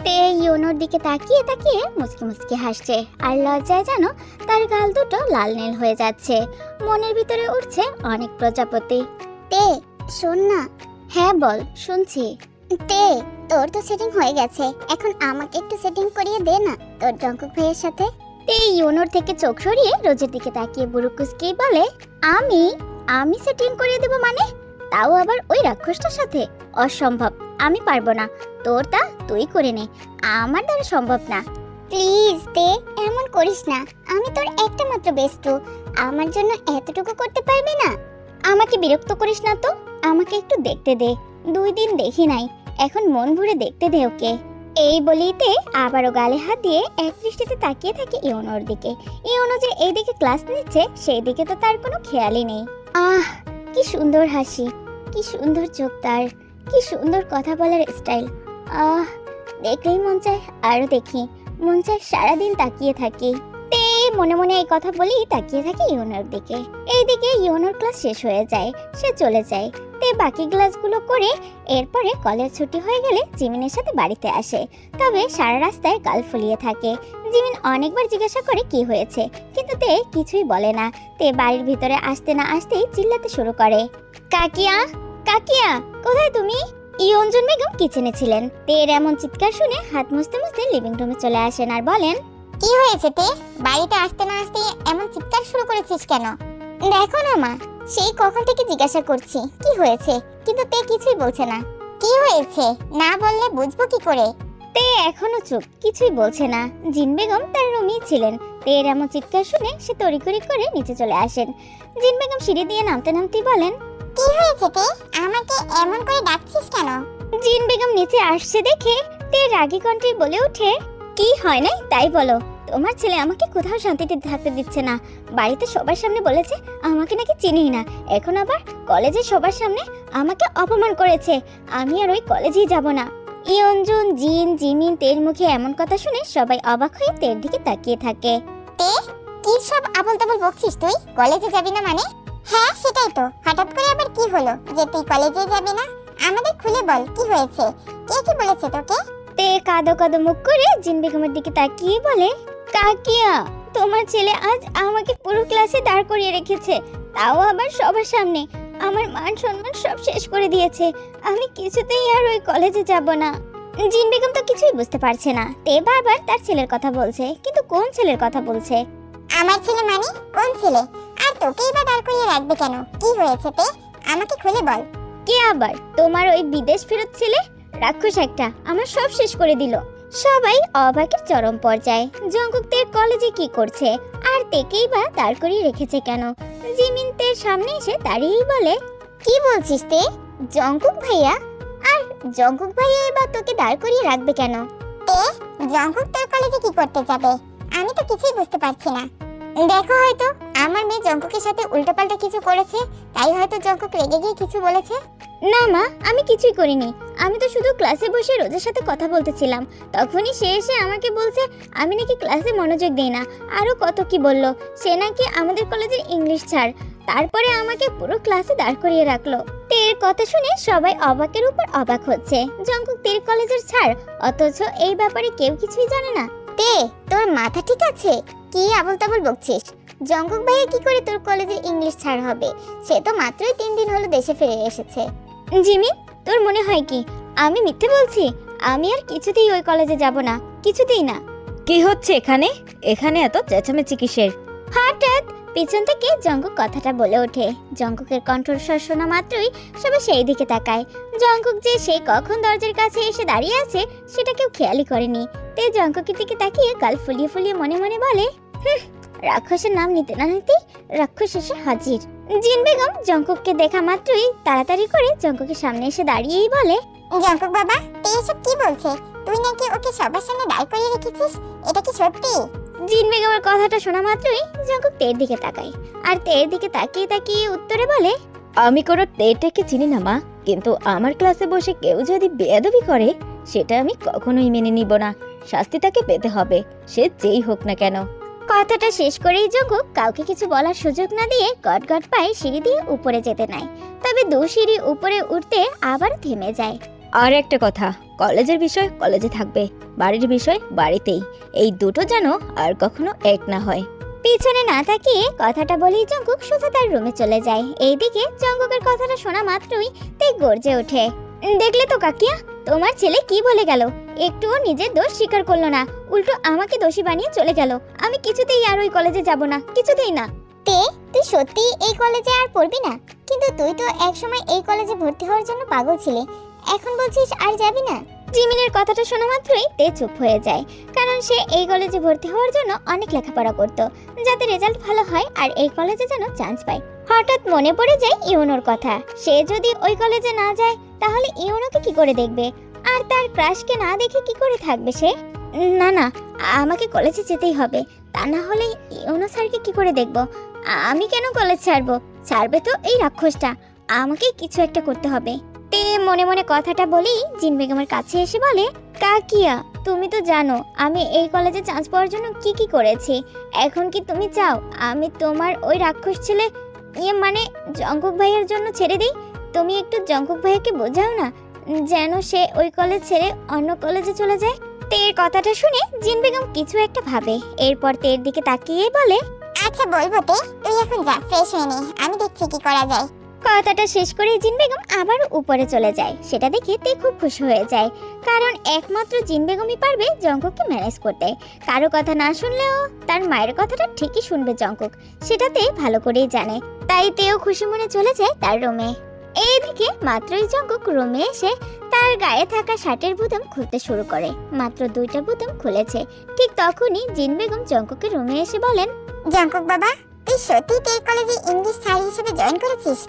তে ইউনোর দিকে তাকিয়ে তাকিয়ে মুচকি মুচকি হাসছে আর লজ্জায় যেন তার গাল দুটো লাল নীল হয়ে যাচ্ছে। মনের ভিতরে উঠছে অনেক প্রজাপতি। তে শোন না। হ্যাঁ বল, শুনছি। তে তোর তো সেটিং হয়ে গেছে, এখন আমাকে একটু সেটিং করিয়ে দে না তোর জঙ্কুক ভাইয়ের সাথে। তে ইউনোর থেকে চোখ সরিয়ে রোজের দিকে তাকিয়ে বুড়ো কুচকেই বলে, আমি আমি সেটিং করিয়ে দেব মানে? তাও আবার ওই রাক্ষসটার সাথে? অসম্ভব, আমি পারবো না। তোরটা তুই করে নে, আমার দ্বারা সম্ভব না। প্লিজ তে এমন করিস না, আমি তোর একটা মাত্র বেস্টু, আমার জন্য এতটুকু করতে পারবি না? আমাকে বিরক্ত করিস না তো, আমাকে একটু দেখতে দে, 2 দিন দেখি নাই, এখন মন ভরে দেখতে দে ওকে। এই বলিতে আবারও গালে হাত দিয়ে এক দৃষ্টিতে তাকিয়ে থাকে ইউনোর দিকে। ইউনো যে এই দিকে ক্লাস নিচ্ছে সেই দিকে তো তার কোনো খেয়ালই নেই। আহ কি সুন্দর হাসি, কি সুন্দর চোখ তার, কি সুন্দর কথা বলার স্টাইল। দেখলেই মন চায় আরো দেখি, মন চায় সারাদিন তাকিয়ে থাকি। তে মনে মনে এই কথা বলেই তাকিয়ে থাকে ইউনোর দিকে। এইদিকে ইউনোর ক্লাস শেষ হয়ে যায়, সে চলে যায়। তে বাকি ক্লাসগুলো করে এরপরে কলেজ ছুটি হয়ে গেলে জিমিনের সাথে বাড়িতে আসে। তবে সারা রাস্তায় গাল ফুলিয়ে থাকে। জিমিন অনেকবার জিজ্ঞাসা করে কি হয়েছে, কিন্তু তে কিছুই বলে না। তে বাড়ির ভিতরে আসতে না আসতেই চিল্লাতে শুরু করে, কাকিয়া কাকিয়া কোথায় তুমি? ইয়ঞ্জন বেগম কিচেনে ছিলেন। তের এমন চিৎকার শুনে হাত মুছতে মুছতে লিভিং রুমে চলে আসেন আর বলেন, কি হয়েছে তে? বাড়িতে আসতে না আসতে এমন চিৎকার শুরু করেছিস কেন? দেখো না মা, সেই কখন থেকে জিজ্ঞাসা করছি কি হয়েছে, কিন্তু তে কিছুই বলছে না। কি হয়েছে না বললে বুঝবো কি করে? তে এখনো চুপ, কিছুই বলছে না। জিন বেগম তার রুমেই ছিলেন। তের এমন চিৎকার শুনে সে তড়িঘড়ি করে নিচে চলে আসেন। জিন বেগম সিঁড়ি দিয়ে নামতে নামতেই বলেন, কি হয়েছে তে? আমাকে এমন করে ডাকছিস কেন? জিন বেগম নিচে আসছে দেখে তে রাগী কণ্ঠে বলে ওঠে, কি হয় নাই তাই বলো। তোমার ছেলে আমাকে কোথাও শান্তিতে থাকতে দিচ্ছে না। বাড়িতে সবার সামনে বলেছে আমাকে নাকি চিনিই না, এখন আবার কলেজে সবার সামনে আমাকে অপমান করেছে। আমি আর ওই কলেজেই যাব না। ইয়ঞ্জন, জিন, জিমিন তের মুখে এমন কথা শুনে সবাই অবাক হয়ে তের দিকে তাকিয়ে থাকে। তে কি সব আবল তাবল বকছিস তুই? কলেজে যাবি না মানে? হ্যাঁ সেটাই তো, হঠাৎ করে আবার কি হলো যে তুই কলেজে যাবি না? আমাদের খুলে বল কি হয়েছে, কে কি বলেছে তোকে? তে কাঁদো কাঁদো মুখ করে জিন বেগমের দিকে তাকিয়ে বলে, কাকিয়া তোমার ছেলে আজ আমাকে পুরো ক্লাসে দাঁড় করিয়ে রেখেছে, তাও আবার সবার সামনে। আমার মান সম্মান সব শেষ করে দিয়েছে। আমি কিছুতেই আর ওই কলেজে যাব না। জিন বেগম তো কিছুই বুঝতে পারছে না। তে বারবার তার ছেলের কথা বলছে, কিন্তু কোন ছেলের কথা বলছে? আমার ছেলে মানে কোন ছেলে? আর তোকেই বা দাঁড় করিয়ে রাখবে কেন? কি হয়েছে তে? আমাকে খুলে বল। কে আবার? তোমার ওই বিদেশ ফেরত ছেলে, রাক্ষস একটা, আমার সব শেষ করে দিল। সবাই অবাকের চরম পর্যায়ে। জঙ্কুক তের কলেজে কি করছে আর তেকেই বা দাঁড় করিয়ে রেখেছে কেন? জিমিন তের সামনে এসে দাঁড়িয়েই বলে, কি বলছিস তে? জঙ্কুক ভাইয়া? আর জঙ্কুক ভাইয়া এবার তোকে দাঁড় করিয়ে রাখবে কেন? তে জঙ্কুক তোর কলেজে কি করতে যাবে? আমি তো কিছুই বুঝতে পারছি না। দেখো হয়তো আমার মেয়ে জঙ্কুকের সাথে উল্টাপাল্টা কিছু করেছে, তাই হয়তো জঙ্কুক রেগে গিয়ে কিছু বলেছে। না মা, আমি কিছুই করিনি। আমি তো শুধু ক্লাসে বসে রোজের সাথে কথা বলতেছিলাম, তখনই সে এসে আমাকে বলছে আমি নাকি ক্লাসে মনোযোগ দেই না, আরো কত কি বলল। সে নাকি আমাদের কলেজের ইংলিশ ছাড়, তারপরে আমাকে পুরো ক্লাসে দাঁড় করিয়ে রাখলো। তের কথা শুনে সবাই অবাকের উপর অবাক হচ্ছে। জঙ্কুক তের কলেজের ছাড়, অথচ এই ব্যাপারে কেউ কিছুই জানে না। তে তোর মাথা ঠিক আছে? কি আবল তাবল বকছিস? জঙ্কুক ভাইয়া কি করে তোর কলেজের ইংলিশ ছাড় হবে? সে তো মাত্রই 3 দিন হলো দেশে ফিরে এসেছে। জিমি, তোর মনে হয় কি আমি মিথ্যে বলছি? আমি আর কিছুতেই ওই কলেজে যাব না, কিছুতেই না। কি হচ্ছে এখানে? এখানে এত চেঁচামেচি কিসের? হঠাৎ পিছন থেকে জঙ্কুক কথাটা বলে ওঠে। জঙ্কুকের কণ্ঠস্বর শোনা মাত্রই সবাই সেই দিকে তাকায়। জঙ্কুক যে সেই কখন দরজার কাছে এসে দাঁড়িয়ে আছে সেটা কেউ খেয়ালই করেনি। তে জঙ্কুকের দিকে তাকিয়ে গাল ফুলিয়ে ফুলিয়ে মনে মনে বলে, রাক্ষসের নাম নিতে না নিতেই রাক্ষস এসে হাজির। জিন বেগম জঙ্কুককে দেখা মাত্রই তাড়াতাড়ি করে জঙ্কুকের সামনে এসে দাঁড়িয়েই বলে, জঙ্কুক বাবা তে এসব কি বলছে? তুই নাকি ওকে সবার সামনে দাঁড় করিয়ে রেখেছিস, এটা কি সত্যি? জিন বেগমের কথাটা শোনা মাত্রই জঙ্কুক তের দিকে তাকায়, আর তের দিকে তাকিয়ে তাকিয়ে উত্তরে বলে, আমি কোনো তেটাকে চিনি না মা, কিন্তু আমার ক্লাসে বসে কেউ যদি বেয়াদবি করে সেটা আমি কখনোই মেনে নিব না। শাস্তি তাকে পেতে হবে, সে যেই হোক না কেন। কথাটা শেষ করেই জঙ্কুক কাউকে কিছু বলার সুযোগ না দিয়ে গটগট পায়ে সিঁড়ি দিয়ে উপরে যেতে নেয়। তবে 2 সিঁড়ি উপরে উঠতে আবার থেমে যায়। আর একটা কথা, কলেজের বিষয় কলেজে থাকবে, বাড়ির বিষয় বাড়িতেই। এই দুটো যেন আর কখনো এক না হয়। পিছনে না তাকিয়ে কথাটা বলেই জঙ্কুক সোজা তার রুমে চলে যায়। এইদিকে জঙ্কুকের কথাটা শোনা মাত্রই তে গর্জে ওঠে। দেখলে তো কাকিয়া, তোমার ছেলে কি বলে গেল, একটুও নিজের দোষ স্বীকার করলো না, উল্টো আমাকে দোষী বানিয়ে চলে গেল। আমি কিছুতেই আর ওই কলেজে যাব না, কিছুতেই না। তে তুই সত্যি এই কলেজে আর পড়বি না? কিন্তু তুই তো একসময় এই কলেজে ভর্তি হওয়ার জন্য পাগল ছিলে, এখন বলছিস আর যাবি না? জিমিনের কথাটা শোনা মাত্রই তে চুপ হয়ে যায়, কারণ সে এই কলেজে ভর্তি হওয়ার জন্য অনেক লেখাপড়া করত, যাতে রেজাল্ট ভালো হয় আর এই কলেজে যেন চান্স পায়। হঠাৎ মনে পড়ে যায় ইউনোর কথা। সে যদি ওই কলেজে না যায় তাহলে ইউনোকে কি করে দেখবে, আর তার ক্রাশকে না দেখে কি করে থাকবে সে? না না, আমাকে কলেজে যেতেই হবে, তা না হলে ইউনো স্যারকে কি করে দেখব? আমি কেন কলেজ ছাড়বো? ছাড়বে তো এই রাক্ষসটা, আমাকে কিছু একটা করতে হবে। তে মনে মনে কথাটা বলেই জিন বেগমের কাছে এসে বলে, কাকিয়া তুমি তো জানো আমি এই কলেজে চান্স পাওয়ার জন্য কি কি করেছি। এখন কি তুমি চাও আমি তোমার ওই রাক্ষস ছেলে মানে জঙ্কুক ভাইয়ের জন্য ছেড়ে দিই? তুমি একটু জঙ্কুক ভাইয়াকে বোঝাও না, যেন সে ওই কলেজ ছেড়ে অন্য কলেজে চলে যায়। তের কথাটা শুনে জিন বেগম কিছু একটা ভাবে, এরপর তের দিকে তাকিয়ে বলে, আচ্ছা বলবো তে, তুই এখন যা ফ্রেশ হয়ে নে, আমি দেখছি কি করা যায়। কথাটা শেষ করে জিন বেগম আবার উপরে চলে যায়। সেটা দেখে তে খুব খুশি হয়ে যায়, কারণ একমাত্র জিন বেগমই পারবে জঙ্কুককে ম্যানেজ করতে। কারো কথা না শুনলেও তার মায়ের কথাটা ঠিকই শুনবে জঙ্কুক, সেটাতে ভালো করেই জানে। তাই তেও খুশি মনে চলে যায় তার রুমে। এইদিকে মাত্রই জঙ্কুক রুমে এসে তার গায়ে থাকা শার্টের বুতাম খুলতে শুরু করে। মাত্র 2টা বুতাম খুলেছে, ঠিক তখনই জিন বেগম জঙ্কুকের রুমে এসে বলেন, জঙ্কুক বাবা, তুই সত্যি তের কলেজে ইংলিশ স্যার হিসেবে জয়েন করেছিস?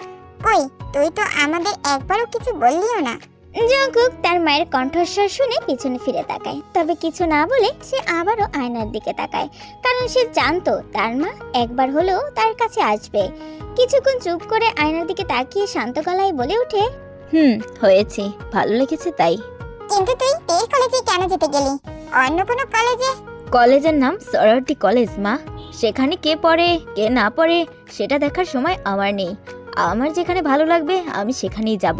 কই, তুই তো আমাদের একবারও কিছু বললিও না। জঙ্কুক তার মায়ের কণ্ঠস্বর শুনে পিছনে ফিরে তাকায়, তবে কিছু না বলে সে আবারও আয়নার দিকে তাকায়, কারণ সে জানতো তার মা একবার হলেও তার কাছে আসবে। কিছুক্ষণ চুপ করে আয়নার দিকে তাকিয়ে শান্ত গলায় বলে ওঠে, হয়েছে, ভালো লেগেছে তাই। কিন্তু তুই তের কলেজে কেন যেতে গেলি, অন্য কোনো কলেজে? কলেজের নাম সরোয়ার্দি কলেজ মা, সেখানে কে পড়ে কে না পড়ে সেটা দেখার সময় আমার নেই। আমার যেখানে ভালো লাগবে আমি সেখানেই যাব।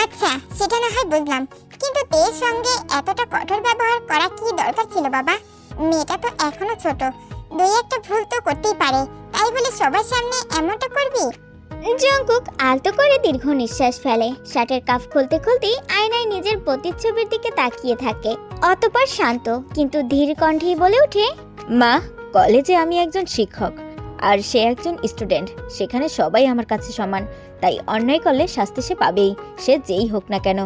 আচ্ছা সেটা না হয় বুঝলাম, কিন্তু তের সঙ্গে এতটা কঠোর ব্যবহার করা কি দরকার ছিল বাবা? মেয়েটা তো এখনো ছোট, 2-1টা ভুল তো করতেই পারে, তাই বলে সবার সামনে এমনটা করবি? জঙ্কুক আলতো করে দীর্ঘ নিঃশ্বাস ফেলে, শার্টের কাফ খুলতে খুলতেই আয়নায় নিজের প্রতিচ্ছবির দিকে তাকিয়ে থাকে। অতঃপর শান্ত কিন্তু ধীর কণ্ঠেই বলে ওঠে, মা, কলেজে আমি একজন শিক্ষক আর সে একজন স্টুডেন্ট, সেখানে সবাই আমার কাছে সমান, তাই অন্যায় করলে শাস্তি সে পাবেই, সে যেই হোক না কেন।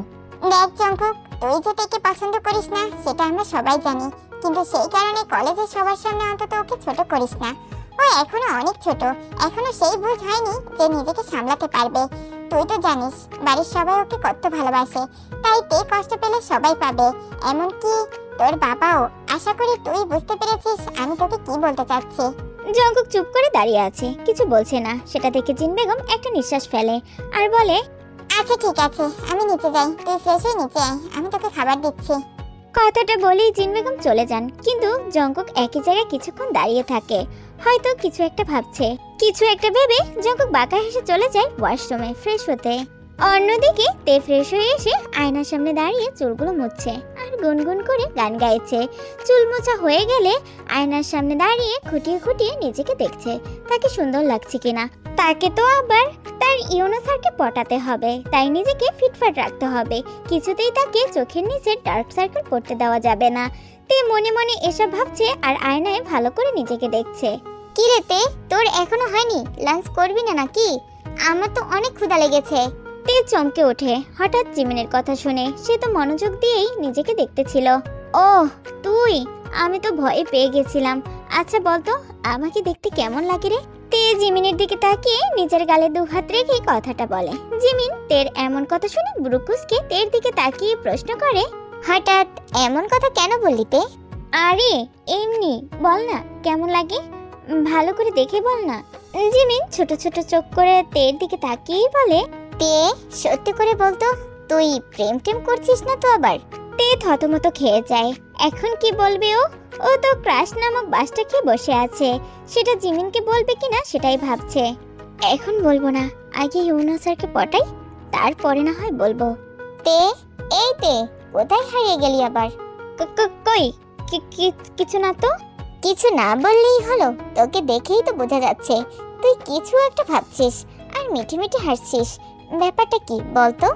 দেখ জঙ্কুক, তুই যে তেকে পছন্দ করিস না সেটা আমরা সবাই জানি, কিন্তু সেই কারণে কলেজে সবার সামনে অন্তত ওকে ছোট করিস না। ও এখনো অনেক ছোট, এখনো সেই বুঝ হয়নি যে নিজেকে সামলাতে পারবে। তুই তো জানিস বাড়ির সবাই ওকে কত ভালোবাসে, তাই তে কষ্ট পেলে সবাই পাবে, এমনকি তোর বাবাও। আশা করি তুই বুঝতে পেরেছিস আমি তোকে কি বলতে চাচ্ছি। জঙ্কুক চুপ করে দাঁড়িয়ে আছে, কিছু বলছে না। সেটা দেখে জিন বেগম একটা নিঃশ্বাস ফেলে আর বলে, আচ্ছা ঠিক আছে, আমি নিচে যাই, তুই ফ্রেশ হয়ে নিচে আয়, আমি তোকে খাবার দিচ্ছি। কথাটা বলেই জিন বেগম চলে যান, কিন্তু জঙ্কুক একই জায়গায় কিছুক্ষণ দাঁড়িয়ে থাকে, হয়তো কিছু একটা ভাবছে। কিছু একটা ভেবে জঙ্কুক বাঁকা হেসে চলে যায় ওয়াশরুমে ফ্রেশ হতে। অন্যদিকে তে ফ্রেশ হয়ে এসে আয়নার সামনে দাঁড়িয়ে চুলগুলো মুছছে আর গুনগুন করে গান গাইছে। চুল মোছা হয়ে গেলে আয়নার সামনে দাঁড়িয়ে খুঁটিয়ে খুঁটিয়ে নিজেকে দেখছে তাকে সুন্দর লাগছে কিনা। তাকে তো আবার তার ইউনো স্যারকে পটাতে হবে, তাই নিজেকে ফিটফাট রাখতে হবে, কিছুতেই তাকে চোখের নিচে ডার্ক সার্কেল পড়তে দেওয়া যাবে না। তে মনে মনে এসব ভাবছে আর আয়নায় ভালো করে নিজেকে দেখছে। কি রে তে, তোর এখনো হয়নি? লাঞ্চ করবি না নাকি? আমার তো অনেক ক্ষুধা লেগেছে। তে চমকে ওঠে হঠাৎ জিমিনের কথা শুনে। সে তো মনোযোগ দিয়েই নিজেকে দেখতেছিল। ওহ তুই, আমি তো ভয়ে পেয়ে গেছিলাম। আচ্ছা বলতো আমাকে দেখতে কেমন লাগে রে? তে জিমিনের দিকে তাকিয়ে নিজের গালে 2 হাত রেখে কথাটা বলে। জিমিন তের এমন কথা শুনে ব্রুকুসকে তের দিকে তাকিয়ে প্রশ্ন করে, হঠাৎ এমন কথা কেন বললি তে? আরে এমনি বল না কেমন লাগে, ভালো করে দেখে বল না। জিমিন ছোট ছোট চোখ করে তের দিকে তাকিয়ে বলে, তে সত্যি করে বলতো, তুই প্রেম টেম করছিস না তো আবার? তে থতমত খেয়ে যায়। এখন কি বলবে ও? ও তো ক্রাশ নামক বাসটা খেয়ে বসে আছে, সেটা জিমিনকে বলবে কিনা সেটাই ভাবছে। এখন বলবো না, আগে ইউনো স্যারকে পটাই, তারপরে না হয় বলবো। তে এই তে, কোথায় হারিয়ে গেলি আবার? কই কিছু না তো। কিছু না বললেই হলো, তোকে দেখেই তো বোঝা যাচ্ছে তুই কিছু একটা ভাবছিস আর মিঠে মিঠে হাসছিস। ব্যাপারটা কি বলতো?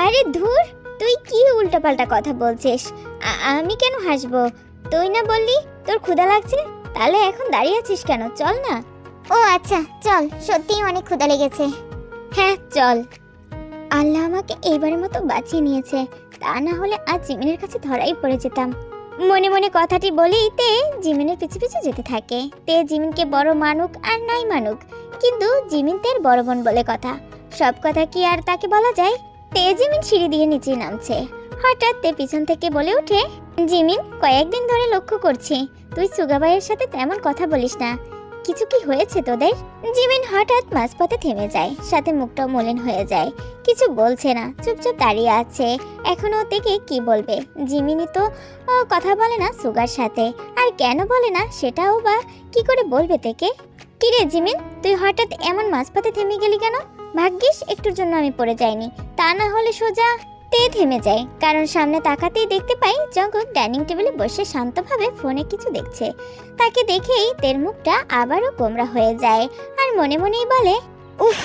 আরে ধুর, তুই কি উল্টাপাল্টা কথা বলছিস? আমি কেন হাসবো? তুই না বললি তোর ক্ষুধা লাগছে, তাহলে এখন দাঁড়িয়ে আছিস কেন? চল না। ও আচ্ছা চল, সত্যিই অনেক ক্ষুধা লেগেছে। হ্যাঁ চল। আল্লাহ আমাকে এইবারের মতো বাঁচিয়ে নিয়েছে, তা না হলে আজ জিমিনের কাছে ধরাই পড়ে যেতাম। মনে মনে কথাটি বলেই তে জিমিনের পিছু পিছু যেতে থাকে। তে জিমিনকে বড় মানুক আর নাই মানুক, কিন্তু জিমিন তের বড় বোন বলে কথা, সব কথা কি আর তাকে বলা যায়? তে জিমিন সিঁড়ি দিয়ে নিচে নামছে, হঠাৎ তে পিছন থেকে বলে ওঠে, জিমিন কয়েকদিন ধরে লক্ষ্য করছি তুই সুগাবাইয়ের সাথে তেমন কথা বলিস না, কিছু কি হয়েছে তোদের? জিমিন হঠাৎ মাঝপথে থেমে যায়, সাথে মুখটাও মলিন হয়ে যায়, কিছু বলছে না, চুপচাপ দাঁড়িয়ে আছে। এখনো থেকে কি বলবে? জিমিনই তো কথা বলে না সুগার সাথে, আর কেন বলে না সেটাও বা কি করে বলবে থেকে? কিরে জিমিন, তুই হঠাৎ এমন মাঝপথে থেমে গেলি কেন? ভাগ্যিস একটুর জন্য আমি পড়ে যাইনি, তা না হলে সোজা। তে থেমে যায়, কারণ সামনে তাকাতেই দেখতে পাই জঙ্কুক ডাইনিং টেবিলে বসে শান্তভাবে ফোনে কিছু দেখছে। তাকে দেখেই তের মুখটা আবারও গোমরা হয়ে যায়, আর মনে মনেই বলে, উফ,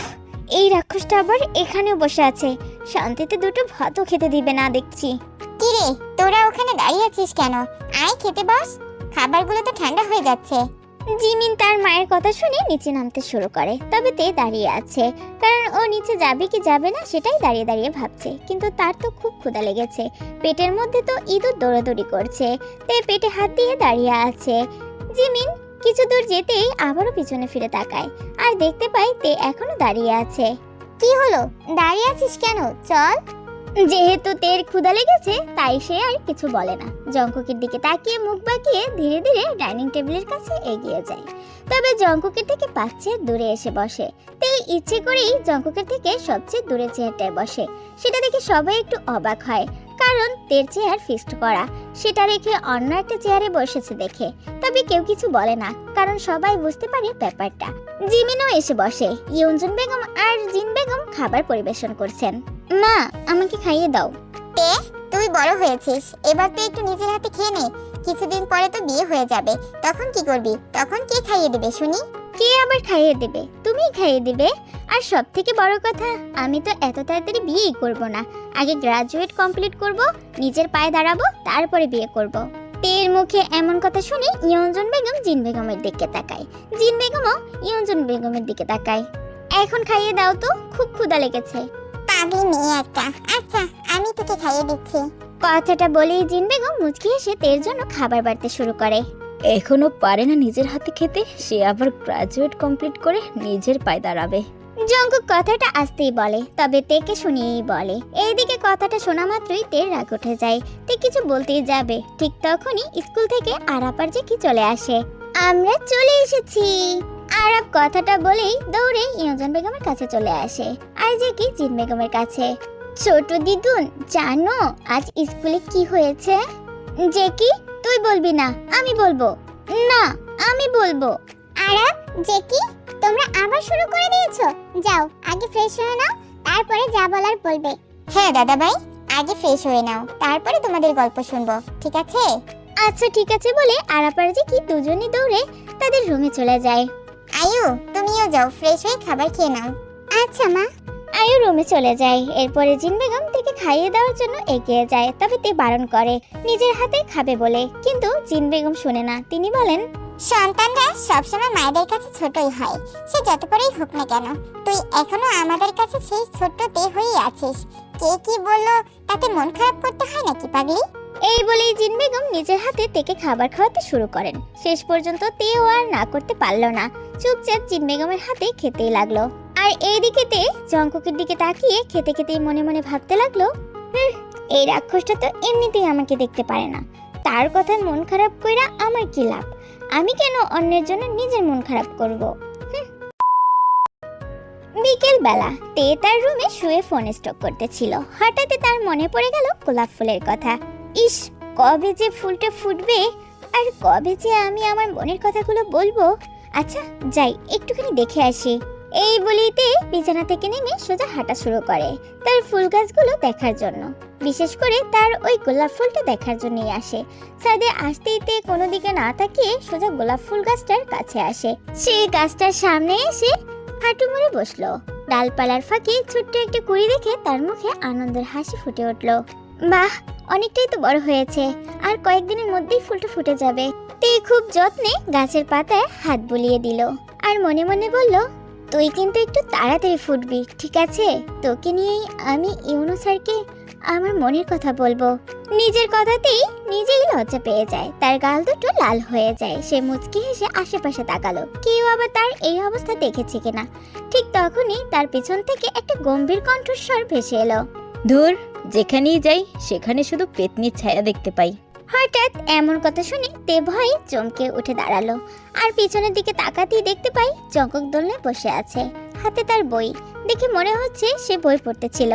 এই রাক্ষসটা আবার এখানেও বসে আছে, শান্তিতে দুটো ভাতও খেতে দিবে না দেখছি। কিরে, তোরা ওখানে দাঁড়িয়ে আছিস কেন? আয় খেতে বস, খাবারগুলো তো ঠান্ডা হয়ে যাচ্ছে। জিমিন তার মায়ের কথা শুনে নিচে নামতে শুরু করে, তবে তে দাঁড়িয়ে আছে, কারণ ও নিচে যাবে কি যাবে না সেটাই দাঁড়িয়ে দাঁড়িয়ে ভাবছে। কিন্তু তার তো খুব ক্ষুধা লেগেছে, পেটের মধ্যে তো ইঁদুর দৌড়াদৌড়ি করছে। তে পেটে হাত দিয়ে দাঁড়িয়ে আছে। জিমিন কিছু দূর যেতেই আবারও পিছনে ফিরে তাকায়, আর দেখতে পায় তে এখনো দাঁড়িয়ে আছে। কি হলো, দাঁড়িয়ে আছিস কেন? চল। যেহেতু তের ক্ষুধা লেগেছে তাই সে আর কিছু বলে না, জঙ্কুকের দিকে তাকিয়ে মুখ বাঁকিয়ে ধীরে ধীরে ডাইনিং টেবিলের কাছে এগিয়ে যায়। তবে জঙ্কুকের থেকে 5 চেয়ার দূরে এসে বসে। তে ইচ্ছে করেই জঙ্কুকের থেকে সবচেয়ে দূরে চেয়ারটায় বসে। সেটা দেখে সবাই একটু অবাক হয়, কারণ তের চেয়ার ফিক্সড করা, সেটা রেখে অন্য একটা চেয়ারে বসেছে দেখে। তবে কেউ কিছু বলে না, কারণ সবাই বুঝতে পারে ব্যাপারটা। জিমিনও এসে বসে। ইয়ঞ্জন বেগম আর জিন বেগম খাবার পরিবেশন করছেন। মা, আমাকে খাইয়ে দাও। তে, তুই বড় হয়েছিস, এবার তো একটু নিজের হাতে খেয়ে নে। কিছুদিন পরে তো বিয়ে হয়ে যাবে, তখন কি করবি? তখন কে খাইয়ে দেবে শুনি? কে আবার খাইয়ে দেবে? তুমিই খাইয়ে দিবে। আর সব থেকে বড় কথা, আমি তো এত তাড়াতাড়ি বিয়েই করব না, আগে গ্রাজুয়েট কমপ্লিট করব, নিজের পায়ে দাঁড়াবো, তারপরে বিয়ে করব। তের মুখে এমন কথা শুনে ইয়ঞ্জন বেগম জিন বেগমের দিকে তাকায়, জিন বেগমও ইয়ঞ্জন বেগমের দিকে তাকায়। এখন খাইয়ে দাও তো, খুব ক্ষুধা লেগেছে। পাগলি মেয়ে একটা। আচ্ছা, আমি তোকে খাইয়ে দিচ্ছি। কথাটা বলেই জিন বেগম মুচকি হেসে তের জন্য খাবার বাড়তে শুরু করে। এখনো পারে না নিজের হাতে খেতে, সে আবার গ্রাজুয়েট কমপ্লিট করে নিজের পায়ে দাঁড়াবে। জঙ্কুক কথাটা আসতেই বলে, তবে তেকে শুনিয়েই বলে। এইদিকে কথাটা শোনা মাত্রই তের রাগ উঠে যায়। তে কিছু বলতেই যাবে, ঠিক তখনই স্কুল থেকে আরাপার যে কি চলে আসে। আমরা চলে এসেছি। আরাপ কথাটা বলেই দৌড়ে ইয়ঞ্জন বেগমের কাছে চলে আসে, আর যে কি জিন বেগমের কাছে। ছোট দিদুন, জানো আজ স্কুলে কি হয়েছে? যে কি? তুই বলবি না, আমি বলবো। না, আমি বলবো। আরাপ, জেকি, তোমরা আবার শুরু করে দিয়েছো? যাও, আগে ফ্রেশ হয়ে নাও, তারপরে যা বলার বলবে। হ্যাঁ দাদা ভাই, আগে ফ্রেশ হয়ে নাও, তারপরে তোমাদের গল্প শুনবো, ঠিক আছে? আচ্ছা ঠিক আছে বলে আরাপার যে কি দুজনই দৌড়ে তাদের রুমে চলে যায়। আয়ু, তুমিও যাও, ফ্রেশ হয়ে খাবার খেয়ে নাও। আচ্ছা মা। আয়ু রুমে চলে যায়। এরপরে জিন বেগম তাকে খাইয়ে দেওয়ার জন্য এগিয়ে যায়, তবে তে বারণ করে নিজের হাতে খাবে বলে, কিন্তু জিন বেগম শুনে না। তিনি বলেন, সন্তানরা সবসময় মায়েদের কাছে ছোটই হয়, সে যত করেই হোক না কেন। তুই এখনো আমাদের কাছে সেই ছোট্ট তে হয়েই আছিস। কে কি বললো তাতে মন খারাপ করতে হয় নাকি পাগলি? এই বলেই জিন বেগম নিজের হাতে তেকে খাবার খাওয়াতে শুরু করেন। শেষ পর্যন্ত তেও আর না করতে পারলো না, চুপচাপ জিন বেগমের হাতে খেতেই লাগলো। আর এইদিকে তে জঙ্কুকের দিকে তাকিয়ে খেতে খেতেই মনে মনে ভাবতে লাগলো, এই রাক্ষসটা তো এমনিতেই আমাকে দেখতে পারে না, তার কথায় মন খারাপ কইরা আমার কি লাভ? আমি কেন অন্যের জন্য নিজের মন খারাপ করব? বিকেল বেলা তে তার রুমে শুয়ে ফোন স্টক করতেছিল। হঠাৎ তার মনে পড়ে গেল গোলাপ ফুলের কথা। ইস, কবে যে ফুলটা ফুটবে, আর কবে যে আমি আমার মনের কথাগুলো বলবো। আচ্ছা যাই, একটুখানি দেখে আসি। এই বলিতে বিছানা থেকে নেমে সোজা হাঁটা শুরু করে তার ফুল গাছগুলো দেখার জন্য। বিশেষ করে তার ওই গোলাপ ফুলটা দেখার জন্যই আসে। সাদে আসতেইতে কোনো দিকে না তাকিয়ে সোজা গোলাপ ফুল গাছটার কাছে আসে। সেই গাছটার সামনে এসে হাঁটু মুড়ে বসলো। ডালপালার ফাঁকে ছোট্ট একটা কুড়ি দেখে তার মুখে আনন্দের হাসি ফুটে উঠলো। বাহ, অনেকটাই তো বড় হয়েছে, আর কয়েকদিনের মধ্যেই ফুলটা ফুটে যাবে। তে খুব যত্নে গাছের পাতায় হাত বুলিয়ে দিল আর মনে মনে বলল, তুই কিন্তু একটু তাড়াতাড়ি ফুটবি, ঠিক আছে? তোকে নিয়েই আমি ইউনু স্যারকে আমার মনের কথা বলবো। নিজের কথাতেই নিজেই লজ্জা পেয়ে যায়, তার গাল দুটো লাল হয়ে যায়। সে মুচকি হেসে আশেপাশে তাকালো, কেউ আবার তার এই অবস্থা দেখেছে কিনা। ঠিক তখনই তার পিছন থেকে একটা গম্ভীর কণ্ঠস্বর ভেসে এলো। ধুর, যেখানেই যাই সেখানে শুধু পেতনির ছায়া দেখতে পাই। হঠাৎ এমন কথা শুনে তে ভয়ে চমকে উঠে দাঁড়ালো আর পিছনের দিকে তাকাতেই দেখতে পাই জঙ্কক দোলনায় বসে আছে, হাতে তার বই। দেখে মনে হচ্ছে সে বই পড়তেছিল।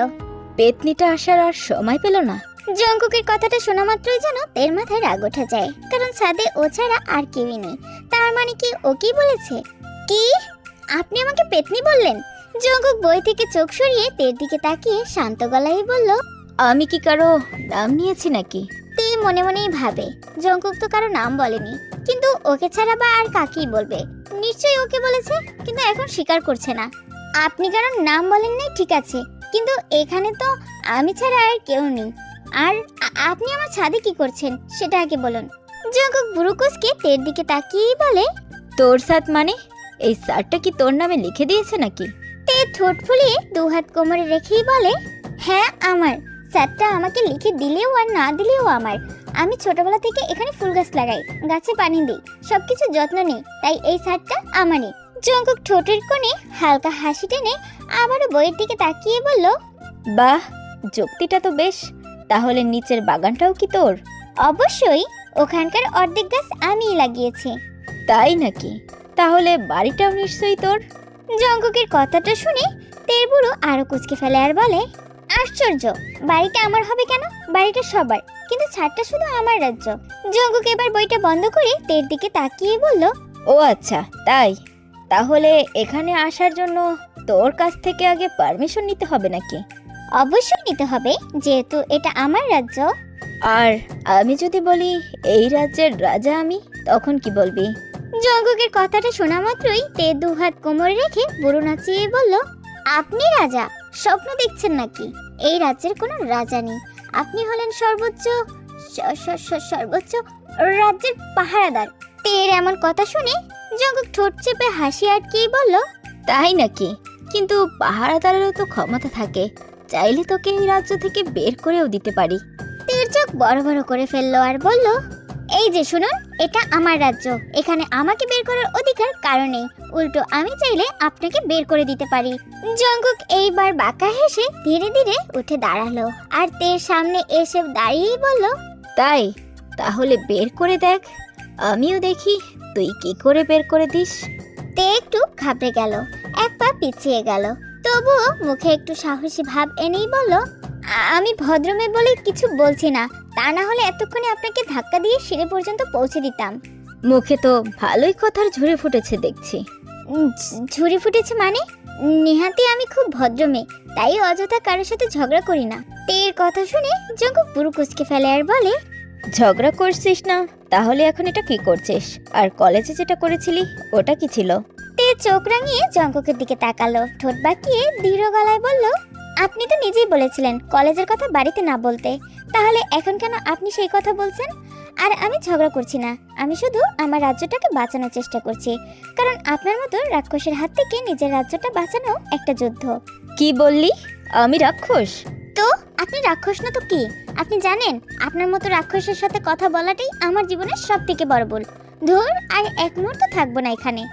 পেতনিটা আসার আর সময় পেল না। জঙ্কুকের কথাটা শোনা মাত্রই যেন তের মাথায় রাগ উঠে যায়, কারণ সাদে ও ছাড়া আর কেউই নেই। তার মানে কি ও কি বলেছে? কি? আপনি আমাকে পেতনি বললেন? জঙ্কুক বই থেকে চোখ সরিয়ে তের দিকে তাকিয়ে শান্ত গলায় বলল, আমি কি কারো নাম নিয়েছি নাকি? তে মনে মনেই ভাবে, জঙ্কুক তো কারো নাম বলেনি, কিন্তু ওকে ছাড়া বা আর কাকেই বলবে? নিশ্চয়ই ওকে বলেছে, কিন্তু এখন স্বীকার করছে না। আপনি কারোর নাম বলেন নাই ঠিক আছে, কিন্তু এখানে তো আমি ছাড়া আর কেউ নেই। আর আপনি আমার ছাদে কি করছেন সেটা আগে বলুন। জঙ্কুক বুরুকুসকে তের দিকে তাকিয়েই বলে, তোর সাথ মানে? এই সারটা কি তোর নামে লিখে দিয়েছে নাকি? তে ঠোঁট ফুলিয়ে দুহাত কোমরে রেখেই বলে, হ্যাঁ আমার। স্যারটা আমাকে লিখে দিলেও আর না দিলেও আমার। আমি ছোটবেলা থেকে এখানে ফুল গাছ লাগাই, গাছে পানি দিই, সবকিছু যত্ন নিই, তাই এই স্যারটা আমারই। জঙ্কুক ঠোঁটের কোণে হালকা হাসি টেনে আবারও বইয়ের দিকে তাকিয়ে বলল, বাহ, যুক্তিটা তো বেশ। তাহলে নিচের বাগানটাও কি তোর? অবশ্যই, ওখানকার অর্ধেক গাছ আমিই লাগিয়েছি। তাই নাকি? তাহলে বাড়িটাও নিশ্চয়ই তোর? জঙ্কুকের কথাটা শুনে তের বুড়ো আরো কুচকে ফেলে আর বলে, আশ্চর্য, বাড়িটা আমার হবে কেন? বাড়িটা সবার, কিন্তু ছাদটা শুধু আমার রাজ্য। জঙ্কুক এবার বইটা বন্ধ করে তের দিকে তাকিয়ে বলল, ও আচ্ছা, তাই? তাহলে এখানে আসার জন্য তোর কাছ থেকে আগে পারমিশন নিতে হবে নাকি? অবশ্যই নিতে হবে, যেহেতু এটা আমার রাজ্য। আর আমি যদি বলি এই রাজ্যের রাজা আমি, তখন কি বলবি? জঙ্কুকের কথাটা শোনা মাত্রই তে দুহাত কোমরে রেখে বুড়ো নাচিয়ে বলল, আপনি রাজা? স্বপ্ন দেখছেন নাকি? এই রাজ্যের কোনো রাজা নেই। আপনি হলেন সর্বোচ্চ সর্বোচ্চ রাজ্যের পাহারাদার। তের এমন কথা শুনে জঙ্কুক ঠোঁট চেপে হাসি আটকেই বলল, তাই নাকি? কিন্তু পাহারাদারেরও তো ক্ষমতা থাকে, চাইলে তোকে এই রাজ্য থেকে বের করেও দিতে পারি। তের চোখ বড় বড় করে ফেললো আর বলল, এই যে শুনুন, এটা আমার রাজ্য, এখানে আমাকে বের করার অধিকার কারো নেই। উল্টো আমি চাইলে আপনাকে বের করে দিতে পারি। জঙ্কুক এইবার বাঁকা হেসে ধীরে ধীরে উঠে দাঁড়ালো আর তের সামনে এসে দাঁড়িয়েই বলল, তাই? তাহলে বের করে দেখ, আমিও দেখি তুই কি করে বের করে দিস। তে একটু ঘাবড়ে গেল, এক পা পিছিয়ে গেল, তবুও মুখে একটু সাহসী ভাব এনেই বলল, আমি ভদ্রমে বলে কিছু বলছি না, তা না হলে এতক্ষণে আপনাকে ধাক্কা দিয়ে সিঁড়ি পর্যন্ত পৌঁছে দিতাম। মুখে তো ভালোই কথার ঝরে ফুটেছে দেখছি। ঝুড়ি ফুটেছে মানে? নেহাতি আমি খুব ভদ্র মেয়ে, তাই অযথা কারোর সাথে ঝগড়া করি না। তের কথা শুনে জঙ্কুক বুড়ো কুচকে ফেলে আর বলে, ঝগড়া করছিস না? তাহলে এখন এটা কি করছিস? আর কলেজে যেটা করেছিলি ওটা কি ছিল? তে চোখ রাঙিয়ে জঙ্কুকের দিকে তাকালো, ঠোঁট বাঁকিয়ে দৃঢ় গলায় বলল, আপনি তো নিজেই বলেছিলেন কলেজের কথা বাড়িতে না বলতে, তাহলে এখন কেন আপনি সেই কথা বলছেন? আর আমি ঝগড়া করছি না, আমি শুধু আমার রাজ্যটাকে বাঁচানোর চেষ্টা করছি, কারণ আপনার মতো রাক্ষসের হাত থেকে নিজের রাজ্যটা বাঁচানো একটা যুদ্ধ। কি বললি? আমি রাক্ষস? তো আপনি রাক্ষস না তো কি? আপনি জানেন আপনার মতো রাক্ষসের সাথে কথা বলাটাই আমার জীবনের সব থেকে বড় ভুল। ধুর, আর এক মুহূর্ত থাকবো না এখানে।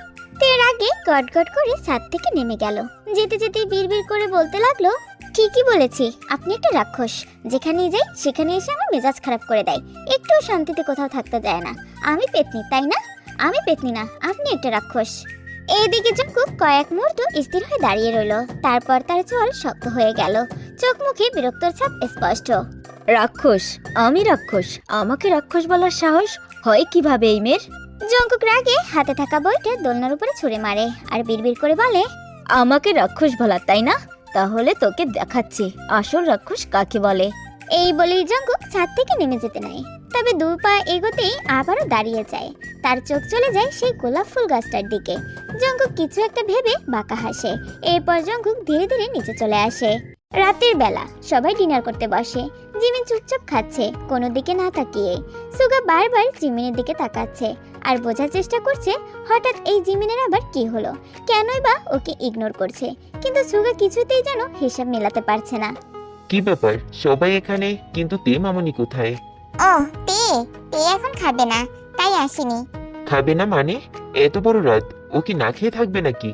তের আগে গটগট করে ছাদ থেকে নেমে গেল, যেতে যেতে বিড়বিড় করে বলতে লাগলো, ঠিকই বলেছি, আপনি একটা রাক্ষস। যেখানেই যাই সেখানে এসে আমার মেজাজ খারাপ করে দেয়, একটু শান্তিতে কোথাও থাকতে দেয় না। আমি পেতনি, তাই না? আমি পেতনি না, আপনি একটা রাক্ষস। এইদিকে জঙ্কুক কয়েক মুহূর্ত স্থির হয়ে দাঁড়িয়ে রইল, তারপর তার চোয়াল শক্ত হয়ে গেল, চোখ মুখে বিরক্তর ছাপ স্পষ্ট। রাক্ষস? আমি রাক্ষস? আমাকে রাক্ষস বলার সাহস হয় কিভাবে এই মেয়ের? জঙ্কুক রাগে হাতে থাকা বইটা দোলনার উপরে ছুঁড়ে মারে আর বিড়বিড় করে বলে, আমাকে রাক্ষস বলা তাই না? তাহলে তোকে দেখাচ্ছি আসল রাক্ষস কাকে বলে। এই বলেই জঙ্কুক ছাদ থেকে নেমে যেতে নেয়, তবে 2 পা এগোতেই আবারও দাঁড়িয়ে যায়। তার চোখ চলে যায় সেই গোলাপ ফুল গাছটার দিকে। জঙ্কুক কিছু একটা ভেবে বাঁকা হাসে। এরপর জঙ্কুক ধীরে ধীরে নিচে চলে আসে। রাতের বেলা সবাই ডিনার করতে বসে। জিমিন চুপচাপ খাচ্ছে, কোনো দিকে না তাকিয়ে। সুগা বারবার জিমিনের দিকে তাকাচ্ছে আর বোঝার চেষ্টা করছে হঠাৎ এই জিমিনের আবার কি হলো, কেনই বা ওকে ইগনোর করছে। কিন্তু সুগা কিছুতেই যেন হিসাব মেলাতে পারছে না। কি ব্যাপার সবাই এখানে, কিন্তু তে মামনি কোথায়? ও তে তে এখন খাবে না, তাই আসেনি। খাবে না মানে? এত বড় রাত, ও কি না খেয়ে থাকবে নাকি?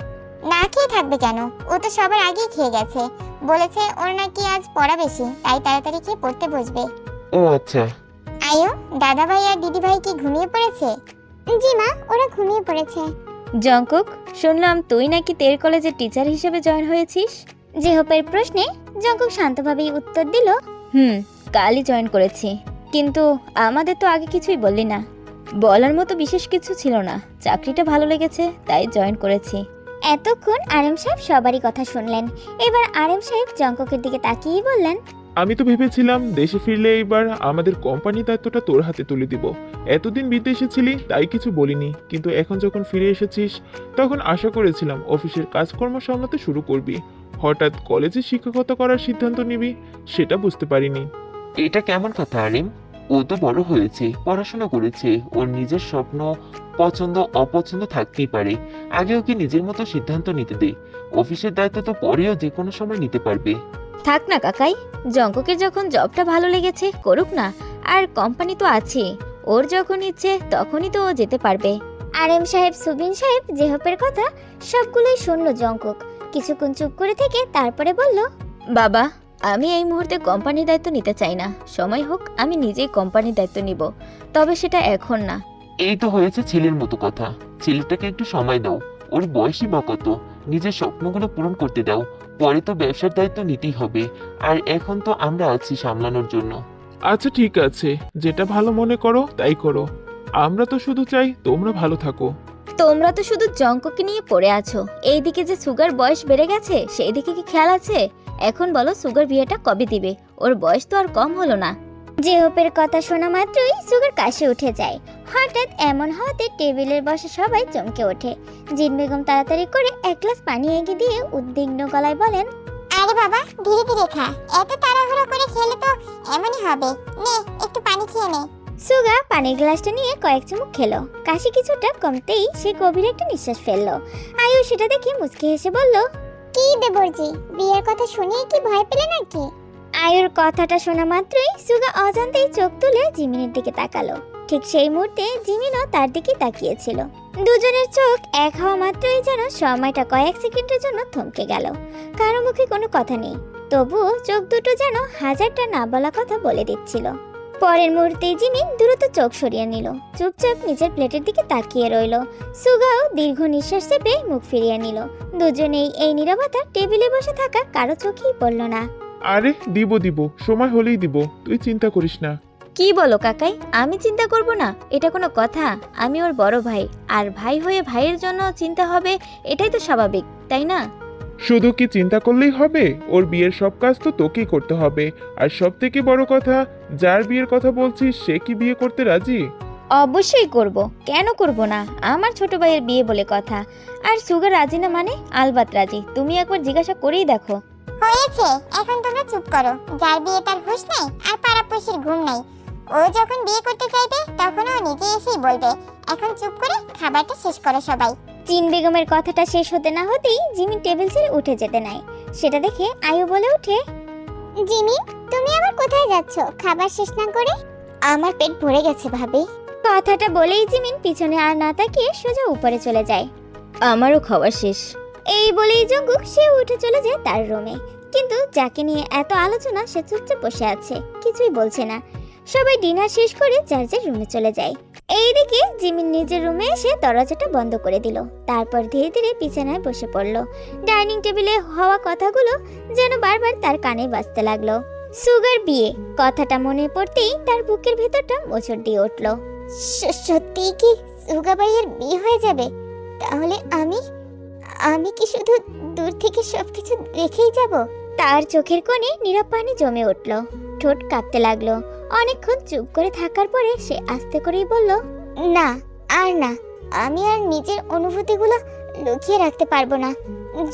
না খেয়ে থাকবে কেন, ও তো সবার আগেই খেয়ে গেছে। বলেছে ওর নাকি আজ পড়া বেশি, তাই তাড়াতাড়ি খেয়ে পড়তে বসবে। ও আচ্ছা। আয়ো, দাদা ভাই আর দিদি ভাই কি ঘুমিয়ে পড়েছে? জি মা, ওরা ঘুমিয়ে পড়েছে। জঙ্কুক, শুনলাম তুই নাকি তের কলেজে টিচার হিসেবে জয়েন হয়েছিস। জেহপের প্রশ্নে জঙ্কুক শান্তভাবেই উত্তর দিল, কালই জয়েন করেছি, কিন্তু আমাদের তো আগে কিছুই বললি না। বলার মতো বিশেষ কিছু ছিল না, চাকরিটা ভালো লেগেছে তাই জয়েন করেছি। এতক্ষণ আরএম সাহেব সবারই কথা শুনলেন। এবার আরএম সাহেব জঙ্কুকের দিকে তাকিয়ে বললেন, আমি তো ভেবেছিলাম দেশে ফিরলে এবার আমাদের কোম্পানির দায়িত্বটা তোর হাতে তুলে দিব। এতদিন বিদেশে ছিলি তাই কিছু বলিনি, কিন্তু এখন যখন ফিরে এসেছিস তখন আশা করেছিলাম অফিসের কাজকর্ম সামলাতে শুরু করবি। হঠাৎ কলেজে শিক্ষকতা করার সিদ্ধান্ত নিবি সেটা বুঝতে পারিনি। এটা কেমন কথা আরিম? ও তো বড় হয়েছে, পড়াশোনা করেছে, ওর নিজের স্বপ্ন পছন্দ অপছন্দ থাকতেই পারে। আগে ওকে নিজের মতো সিদ্ধান্ত নিতে দে। অফিসের দায়িত্ব তো পরেও যে কোনো সময় নিতে পারবে। থাক না কাকাই, জঙ্কুকের যখন জবটা ভালো লেগেছে করুক না, আর কোম্পানি তো আছে, ওর যখন ইচ্ছে তখনই তো ও যেতে পারবে। আরএম সাহেব সুবিন সাহেব জেহপের কথা সবগুলোই শুনল জঙ্কুক। কিছুক্ষণ চুপ করে থেকে তারপরে বলল, বাবা, আমি এই মুহূর্তে কোম্পানির দায়িত্ব নিতে চাই না, সময় হোক আমি নিজেই কোম্পানির দায়িত্ব নিব, তবে সেটা এখন না। এই তো হয়েছে ছেলের মতো কথা। ছেলেটাকে একটু সময় দাও, ওর বয়সই বা কত, নিজের স্বপ্নগুলো পূরণ করতে দাও। পরে তো ব্যবসার দায়িত্ব নিতেই হবে, আর এখন তো আমরা আছি সামলানোর জন্য। আচ্ছা ঠিক আছে, যেটা ভালো মনে করো তাই করো। আমরা তো শুধু চাই তোমরা ভালো থাকো। তোমরা তো শুধু জঙ্কুকে নিয়ে পড়ে আছো, এইদিকে যে সুগার বয়স বেড়ে গেছে সেই দিকে কি খেয়াল আছে? এখন বলো সুগার বিয়েটা কবে দিবে? ওর বয়স তো আর কম হলো না। জেহপের কথা শোনা মাত্রই সুগার কাশি উঠে যায়। হঠাৎ এমন হওয়াতে টেবিলের বসে সবাই চমকে ওঠে। জিন বেগম তাড়াতাড়ি করে এক গ্লাস পানি এগিয়ে দিয়ে উদ্বিগ্ন গলায় বলেন, আরে বাবা, ধীরে ধীরে খা, এত তাড়াহুড়ো করে খেলে তো এমনই হবে। নে একটু পানি খেয়ে নে। সুগা পানির গ্লাসটা নিয়ে কয়েক চুমুক খেলো। কাশি কিছুটা কমতেই সে গভীর একটা নিঃশ্বাস ফেললো। আয়ু সেটা দেখে মুচকি হেসে বলল, কি দেবরজি, বিয়ের কথা শুনেই কি ভয় পেলে নাকি? আয়ুর কথাটা শোনা মাত্রই সুগা অজান্তেই চোখ তুলে জিমিনের দিকে তাকালো। ঠিক সেই মুহূর্তে জিমিনও তার দিকে তাকিয়েছিল। দুজনের চোখ এক হওয়া মাত্রই যেন সময়টা কয়েক সেকেন্ডের জন্য থমকে গেল। কারো মুখে কোনো কথা নেই, তবুও চোখ দুটো যেন হাজারটা না বলা কথা বলে দিচ্ছিল। পরের মুহূর্তেই জিমিন দ্রুত চোখ সরিয়ে নিল, চুপচাপ নিজের প্লেটের দিকে তাকিয়ে রইল। সুগাও দীর্ঘ নিঃশ্বাস চেপে মুখ ফিরিয়ে নিল। দুজনেই এই নীরবতা টেবিলে বসে থাকা কারো চোখেই পড়ল না। আরে দিব সময় হলেই দিব, তুই চিন্তা করিস না। কি বলো কাকাই, আমি চিন্তা করব না? এটা কোনো কথা? আমি ওর বড় ভাই, আর ভাই হয়ে ভাইয়ের জন্য চিন্তা হবে, এটাই তো স্বাভাবিক, তাই না? শুধু কি চিন্তা করলেই হবে? ওর বিয়ের সব কাজ তো তোকেই করতে হবে। আর সব থেকে বড় কথা, যার বিয়ের কথা বলছিস সে কি বিয়ে করতে রাজি? অবশ্যই করব, কেন করব না? আমার ছোট ভাইয়ের বিয়ে বলে কথা। আর সুগার রাজি না মানে? আলবাত রাজি, তুমি একবার জিজ্ঞাসা করেই দেখো। হয়েছে, এখন তোমরা চুপ করো। যার বিয়ে তার হুঁশ নেই আর পাড়াপড়শির ঘুম নেই। ও যখন বিয়ে করতে চাইবে তখন ও নিজে এসেই বলবে। এখন চুপ করে খাবারটা শেষ করো সবাই। জিন বেগমের কথাটা শেষ হতে না হতেই জিমিন টেবিল ছেড়ে উঠে যেতে নাই। সেটা দেখে আয়ু বলে ওঠে, জিমি, তুমি আবার কোথায় যাচ্ছ খাবার শেষ না করে? আমার পেট ভরে গেছে ভাবি। কথাটা বলেই জিমিন পিছনে আর না তাকিয়ে সোজা উপরে চলে যায়। আমারও খাওয়া শেষ। এই বলেই জঙ্কুক সে উঠে চলে যায় তার রুমে। কিন্তু যাকে নিয়ে এত আলোচনা সে চুপচাপ বসে আছে, কিছুই বলছে না। সবাই ডিনার শেষ করে যার যার রুমে চলে যায়। এইদিকে জিমিন নিজের রুমে এসে দরজাটা বন্ধ করে দিল। তারপর ধীরে ধীরে বিছানায় বসে পড়ল। ডাইনিং টেবিলে হওয়া কথাগুলো যেন বারবার তার কানে বাজতে লাগলো। সুগার বিয়ে কথাটা মনে পড়তেই তার বুকের ভেতরটা মোচড় দিয়ে উঠল। সত্যি কি সুগা ভাইয়ের বিয়ে হয়ে যাবে? তাহলে আমি কি শুধু দূর থেকে সবকিছু দেখেই যাব? তার চোখের কোণে নীরব পানি জমে উঠল, ঠোঁট কাঁপতে লাগলো। অনেকক্ষণ চুপ করে থাকার পরে সে আস্তে করেই বলল, না, আর না। আমি আর নিজের অনুভূতিগুলো লুকিয়ে রাখতে পারবো না।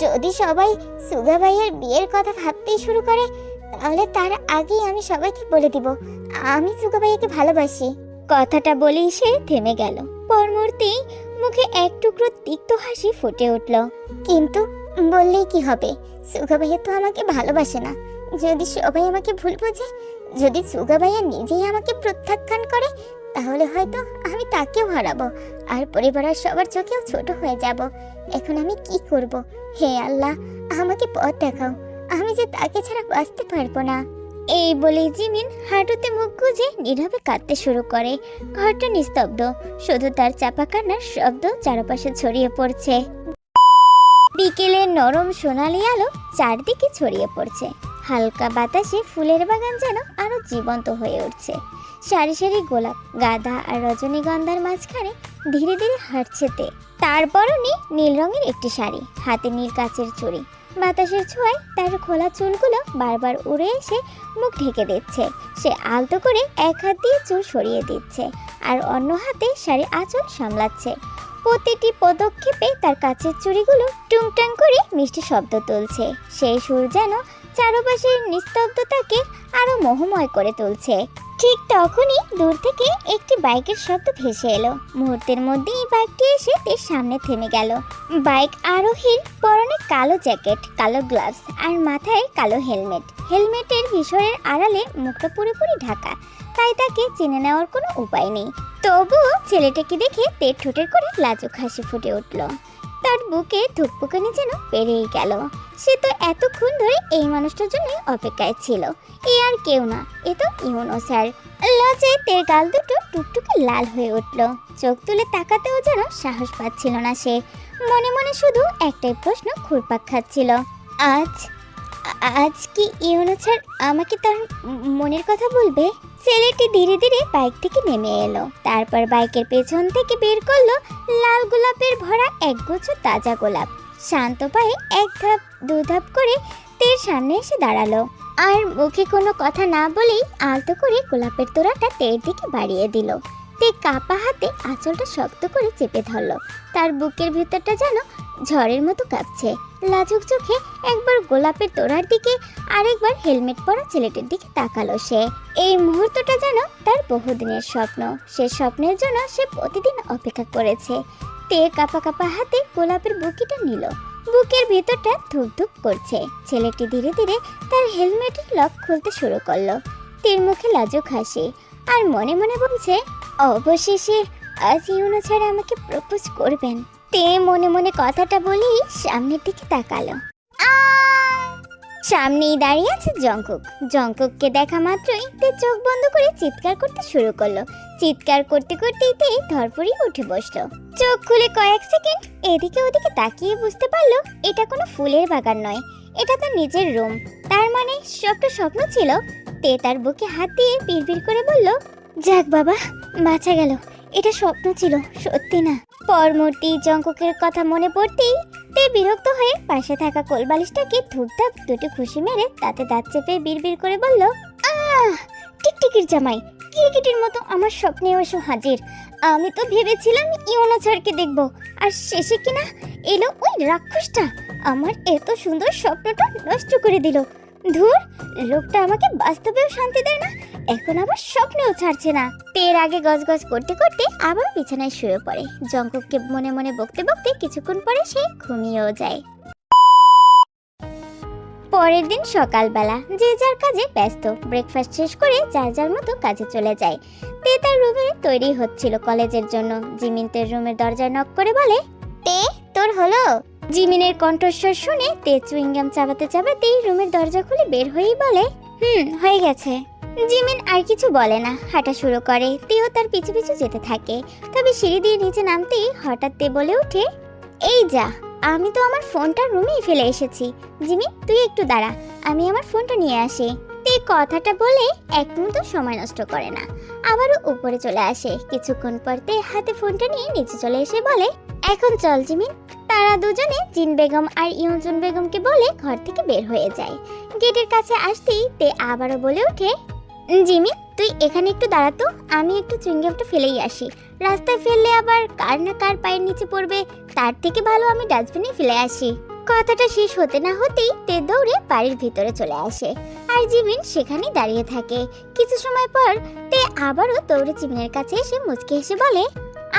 যদি সবাই সুগা ভাইয়ের বিয়ের কথা ভাবতেই শুরু করে, তাহলে তার আগেই আমি সবাইকে বলে দিব আমি সুগা ভাইয়াকে ভালোবাসি। কথাটা বলেই সে থেমে গেল। পর মুহূর্তেই মুখে এক টুকরো তিক্ত হাসি ফুটে উঠল। কিন্তু বললেই কি হবে? সুগা ভাইয়া তো আমাকে ভালোবাসে না। যদি সবাই আমাকে ভুল বোঝে, যদি সুগা ভাইয়া নিজেই আমাকে প্রত্যাখ্যান করে, তাহলে হয়তো আমি তাকেও হারাবো, আর পরিবারের সবার চোখেও ছোট হয়ে যাব। এখন আমি কি করব? হে আল্লাহ, আমাকে পথ দেখাও। আমি যে তাকে ছাড়া বাঁচতে পারবো না। এই বলেই জিমিন হাঁটুতে মুখ গুজে নীরবে কাঁদতে শুরু করে। ঘরটা নিস্তব্ধ, শুধু তার চাপা কান্নার শব্দ চারপাশে ছড়িয়ে পড়ছে। বিকেলের নরম সোনালি আলো চারদিকে ছড়িয়ে পড়ছে। হালকা বাতাসে ফুলের বাগান যেন আরো জীবন্ত হয়ে উঠছে। সারি সারি গোলাপ, গাঁদা আর রজনীগন্ধার মাঝখানে ধীরে ধীরে হাঁটছে তে। তার পরনে নীল রঙের একটি শাড়ি, হাতে নীল কাচের চুড়ি। বাতাসের ছোঁয়ায় তার খোলা চুলগুলো বারবার উড়ে এসে মুখ ঢেকে দিচ্ছে। সে আলতো করে এক হাত দিয়ে চুল সরিয়ে দিচ্ছে আর অন্য হাতে শাড়ির আঁচল সামলাচ্ছে। প্রতিটি পদক্ষেপে তার কাচের চুড়িগুলো টুংটাং করে মিষ্টি শব্দ তুলছে। সেই সুর যেন চারপাশের নিস্তব্ধতাকে আরো মোহময় করে তুলছে। ঠিক তখনই দূর থেকে একটি বাইকের শব্দ ভেসে এলো। মুহূর্তের মধ্যেই বাইকটি এসে তার সামনে থেমে গেল। বাইক আরোহীর পরনে কালো জ্যাকেট, কালো গ্লাভস আর মাথায় কালো হেলমেট। হেলমেটের ভিসরের আড়ালে মুখটা পুরোপুরি ঢাকা, তাই তাকে চিনে নেওয়ার কোনো উপায় নেই। তবুও ছেলেটাকে দেখে তের ঠোঁটের করে লাজুক হাসি ফুটে উঠল। তার বুকে ধুকপুকানি যেন পেরিয়ে গেল। সে তো এতক্ষণ ধরে এই মানুষটার জন্যই অপেক্ষায় ছিল। এ আর কেউ না, এ তো ইউনো স্যার। লজ্জায় তের গাল দুটো টুকটুকে লাল হয়ে উঠল। চোখ তুলে তাকাতেও যেন সাহস পাচ্ছিল না সে। মনে মনে শুধু একটাই প্রশ্ন ঘুরপাক খাচ্ছিল, আজ কি ইউনো স্যার আমাকে তার মনের কথা বলবে? ছেলেটি ধীরে ধীরে বাইক থেকে নেমে এলো। তারপর বাইকের পেছন থেকে বের করলো লাল গোলাপের ভরা একগুচ্ছ তাজা গোলাপ। শান্ত পায়ে এক ধাপ দু ধাপ করে তের সামনে এসে দাঁড়ালো আর মুখে কোনো কথা না বলেই আলতো করে গোলাপের তোড়াটা তের দিকে বাড়িয়ে দিল। তে কাপা হাতে আঁচলটা শক্ত করে চেপে ধরলো। তার বুকের ভিতরটা যেন ঝড়ের মতো কাঁপছে। লাজুক চোখে একবার গোলাপের তোড়ার দিকে আরেকবার হেলমেট পরা ছেলেটির দিকে তাকালো সে। এই মুহূর্তটা যেন তার বহুদিনের স্বপ্ন। সে স্বপ্নের জন্য সে প্রতিদিন অপেক্ষা করেছে। তে কাপা কাপা হাতে গোলাপের বুকিটা নিল। বুকের ভেতরটা ধুকধুক করছে। ছেলেটি ধীরে ধীরে তার হেলমেটের লক খুলতে শুরু করলো। তের মুখে লাজুক হাসি আর মনে মনে বলছে, অবশেষে আজ ইউনো ছাড়া আমাকে প্রপোজ করবেন। তে মনে মনে কথাটা বলেই সামনের দিকে তাকালো। সামনেই দাঁড়িয়ে আছে জংকুক। জংকুককে দেখা মাত্রই তে চোখ বন্ধ করে চিৎকার করতে শুরু করলো। চিৎকার করতে করতেই তে ধরপড়িয়ে উঠে বসলো। চোখ খুলে কয়েক সেকেন্ড এদিকে ওদিকে তাকিয়ে বুঝতে পারলো এটা কোনো ফুলের বাগান নয়, এটা তার নিজের রুম। তার মানে সবটা স্বপ্ন ছিল। তে তার বুকে হাত দিয়ে বিড়বিড় করে বলল, যাক বাবা, বাঁচা গেল। এটা স্বপ্ন ছিল, সত্যি না। পরমূর্তি জংকুকের কথা মনে পড়তেই তে বিরক্ত হয়ে পাশে থাকা কোলবালিশটাকে ধুপধাপ দুটো খুশি মেরে তাতে দাঁত চেপে বিড়বিড় করে বলল, টিকটিকির জামাই, ক্রিকেটের মতো আমার স্বপ্নে এসে হাজির। আমি তো ভেবেছিলাম ইউনো স্যারকে দেখবো, আর শেষে কিনা এলো ওই রাক্ষসটা। আমার এত সুন্দর স্বপ্নটা নষ্ট করে দিল। ধুর, লোকটা আমাকে বাস্তবেও শান্তি দেয় না, এখন আবার স্বপ্নেও ছাড়ছে না। তের আগে গজগজ করতে করতে আবার বিছানায় শুয়ে পড়ে। জংকুককে মনে মনে বকতে বকতে কিছুক্ষণ পরে সে ঘুমিয়েও যায়। পরের দিন সকালবেলা যে যার কাজে ব্যস্ত। ব্রেকফাস্ট শেষ করে যার যার মতো কাজে চলে যায়। তে তার রুমে তৈরি হচ্ছিল কলেজের জন্য। জিমিন তের রুমের দরজায় নক করে বলে, তে তোর হলো? জিমিনের কণ্ঠস্বর শুনে তে চুইংগাম চাবাতে চাবাতেই রুমের দরজা খুলে বের হয়েই বলে, হয়ে গেছে। জিমিন আর কিছু বলে না, হাঁটা শুরু করে। তেও তার পিছু পিছু যেতে থাকে। তবে সিঁড়ি দিয়ে নিচে নামতেই হঠাৎ তে বলে ওঠে, এই যা, আমি তো আমার ফোনটা রুমেই ফেলে এসেছি। জিমিন, তুই একটু দাঁড়া, আমি আমার ফোনটা নিয়ে আসি। তে কথাটা বলে এক মিনিটও সময় নষ্ট করে না, আবারও উপরে চলে আসে। কিছুক্ষণ পর তে হাতে ফোনটা নিয়ে নিচে চলে এসে বলে, এখন চল জিমিন, তারা দুজনে জিন বেগম আর ইউনজুন বেগমকে বলে ঘর থেকে বের হয়ে যায়। গেটের কাছে আসতেই তে আবারও বলে ওঠে, জিমিন তুই এখানে একটু দাঁড়াতো, আমি একটু চুইংগামটা ফেলেই আসি। রাস্তায় ফেললে আবার কার না কার পায়ের নিচে পড়বে, তার থেকে ভালো আমি ডাস্টবিনে ফেলে আসি। কথাটা শেষ হতে না হতেই তে দৌড়ে বাড়ির ভিতরে চলে আসে আর জিমিন সেখানেই দাঁড়িয়ে থাকে। কিছু সময় পর তে আবারও দৌড়ে জিমিনের কাছে এসে মুচকি হেসে বলে,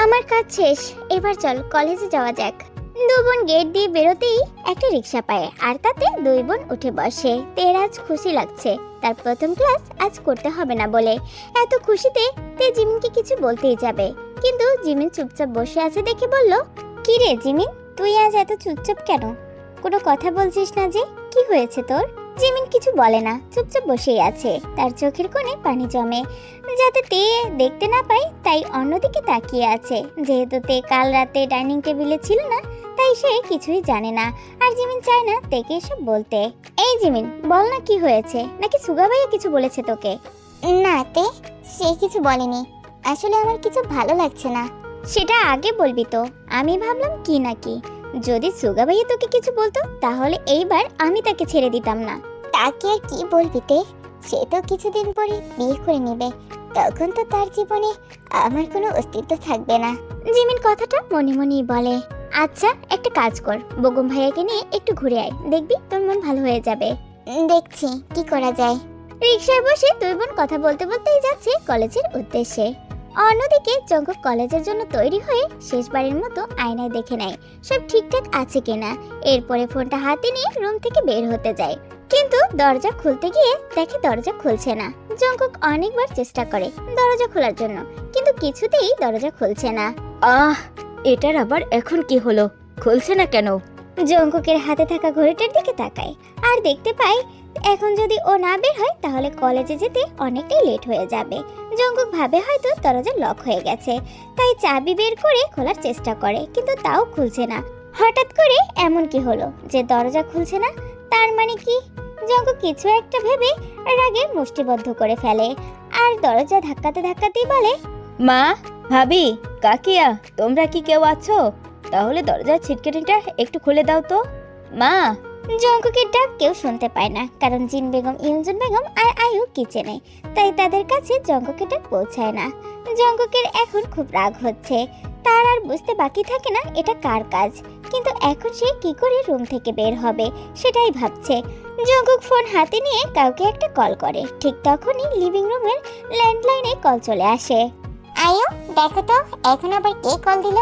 আমার কাজ শেষ, এবার চল কলেজে যাওয়া যাক। দু বোন গেট দিয়ে বেরোতেই একটা রিক্সা পায় আর তাতে দুই বোন উঠে বসে। তের আজ খুশি লাগছে, তার প্রথম ক্লাস আজ করতে হবে না বলে। এত খুশিতে তে জিমিনকে কিছু বলতেই যাবে, কিন্তু জিমিন চুপচাপ বসে আছে দেখে বলল, কি রে জিমিন, তুই আজ এত চুপচাপ কেন? কোনো কথা বলছিস না যে, কি হয়েছে তোর? জিমিন কিছু বলে না, চুপচাপ বসেই আছে। তার চোখের কোণে পানি জমে, যাতে তে দেখতে না পায় তাই অন্যদিকে তাকিয়ে আছে। যেহেতু তে কাল রাতে ডাইনিং টেবিলে ছিল না, তাই সে কিছুই জানে না। আর জিমিন চায় না তেকে এসব বলতে। এই জিমিন, বল না কি হয়েছে, নাকি সুগা ভাইয়া কিছু বলেছে তোকে? না তে, সে কিছু বলেনি। আসলে আমার কিছু ভালো লাগছে না। সেটা আগে বলবি তো, আমি ভাবলাম কি নাকি। যদি সুগা ভাইয়া তোকে কিছু বলতো তাহলে এইবার আমি তাকে ছেড়ে দিতাম না। তাকে আর কি বলবি তে, সে তো কিছুদিন পরে বিয়ে করে নেবে, তখন তো তার জীবনে আমার কোনো অস্তিত্ব থাকবে না। জিমিন কথাটা মনে মনেই বলে। আচ্ছা একটা কাজ কর, বগম ভাইয়াকে নিয়ে একটু ঘুরে আয়, দেখবি তোর মন ভালো হয়ে যাবে। দেখছি কি করা যায়। রিকশায় বসে দুই বোন কথা বলতে বলতেই যাচ্ছে কলেজের উদ্দেশ্যে। অন্যদিকে জঙ্কুক কলেজের জন্য তৈরি হয়ে শেষবারের মতো আয়নায় দেখে নেয় সব ঠিকঠাক আছে কিনা। এরপরে ফোনটা হাতে নিয়ে রুম থেকে বের হতে যায়, কিন্তু দরজা খুলতে গিয়ে দেখে দরজা খুলছে না। জঙ্কুক অনেকবার চেষ্টা করে দরজা খোলার জন্য, কিন্তু কিছুতেই দরজা খুলছে না। এটার আবার এখন কি হলো, খুলছে না কেন? জঙ্কুকের হাতে থাকা ঘড়িটার দিকে তাকায় আর দেখতে পায় এখন যদি ও না বের হয় তাহলে কলেজে যেতে অনেকটাই লেট হয়ে যাবে। জঙ্কুক ভাবে হয়তো দরজা লক হয়ে গেছে, তাই চাবি বের করে খোলার চেষ্টা করে, কিন্তু তাও খুলছে না। হঠাৎ করে এমন কি হলো যে দরজা খুলছে না? তার মানে কি? জঙ্কুক কিছু একটা ভেবে রাগে মুষ্টিবদ্ধ করে ফেলে আর দরজা ধাক্কাতে ধাক্কাতেই বলে, মা, ভাবি, কাকিয়া, তোমরা কি কেউ আছো? তাহলে দরজার ছিটকানিটা একটু খুলে দাও তো। মা। জঙ্কুকের ডাক কেউ শুনতে পায় না, কারণ জিন বেগম, ইউনজুন বেগম আর আয়ু কিচেনে, তাই তাদের কাছে জঙ্কুকের ডাক পৌঁছায় না। জঙ্কুকের এখন খুব রাগ হচ্ছে, তার আর বুঝতে বাকি থাকে না এটা কার কাজ, কিন্তু এখন সে কি করে রুম থেকে বের হবে সেটাই ভাবছে। জঙ্কুক ফোন হাতে নিয়ে কাউকে একটা কল করে, ঠিক তখনই লিভিং রুমের ল্যান্ডলাইনে কল চলে আসে। আয়ু দেখো তো এখন আবার কে কল দিল।